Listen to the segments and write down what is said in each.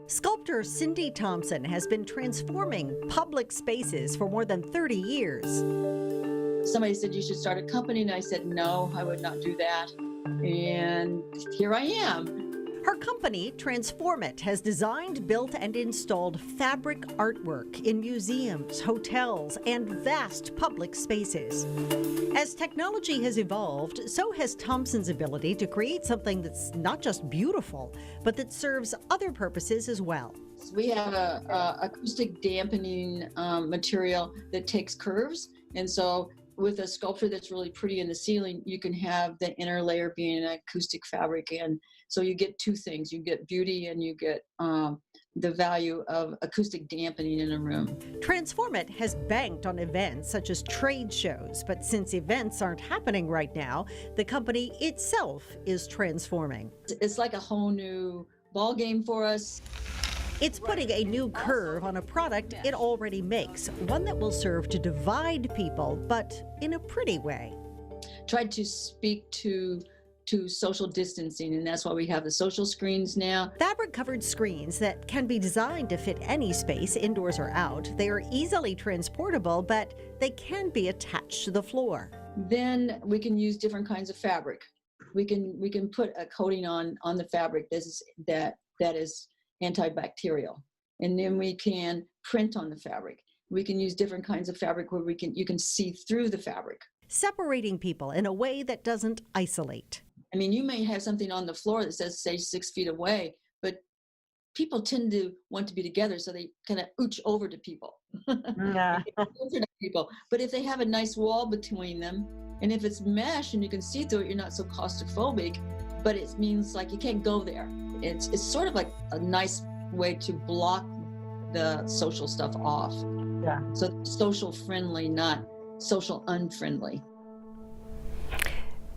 Sculptor Cindy Thompson has been transforming public spaces for more than 30 years. Somebody said you should start a company, and I said no, I would not do that. And here I am. Her company, Transform It, has designed, built, and installed fabric artwork in museums, hotels, and vast public spaces. As technology has evolved, so has Thompson's ability to create something that's not just beautiful, but that serves other purposes as well. We have a acoustic dampening material that takes curves, and so with a sculpture that's really pretty in the ceiling, you can have the inner layer being an acoustic fabric, and so you get two things. You get beauty and you get the value of acoustic dampening in a room. Transform It has banked on events such as trade shows, but since events aren't happening right now, the company itself is transforming. It's like a whole new ball game for us. It's putting a new curve on a product it already makes, one that will serve to divide people, but in a pretty way. Tried to speak to social distancing, and that's why we have the social screens now. Fabric-covered screens that can be designed to fit any space, indoors or out. They are easily transportable, but they can be attached to the floor. Then we can use different kinds of fabric. We can put a coating on the fabric that is antibacterial, and then we can print on the fabric. We can use different kinds of fabric where you can see through the fabric, separating people in a way that doesn't isolate. I mean, you may have something on the floor that says, say, 6 feet away, but people tend to want to be together, so they kind of ooch over to people. Yeah. But if they have a nice wall between them, and if it's mesh and you can see through it, you're not so claustrophobic, but it means like you can't go there. It's sort of like a nice way to block the social stuff off. Yeah. So social friendly, not social unfriendly.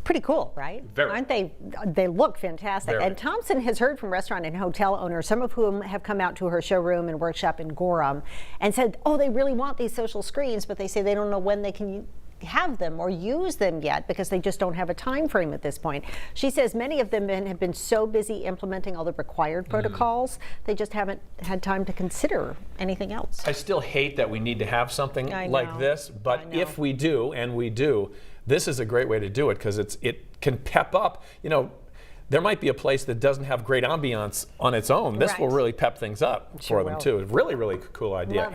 Pretty cool, right? Very. Aren't they? They look fantastic. Very. And Thompson has heard from restaurant and hotel owners, some of whom have come out to her showroom and workshop in Gorham, and said, oh, they really want these social screens, but they say they don't know when they can have them or use them yet because they just don't have a time frame at this point. She says many of them have been so busy implementing all the required protocols, they just haven't had time to consider anything else. I still hate that we need to have something like this, but if we do, and we do, this is a great way to do it because it can pep up. You know, there might be a place that doesn't have great ambiance on its own. This will really pep things up for them too. Really, really cool idea.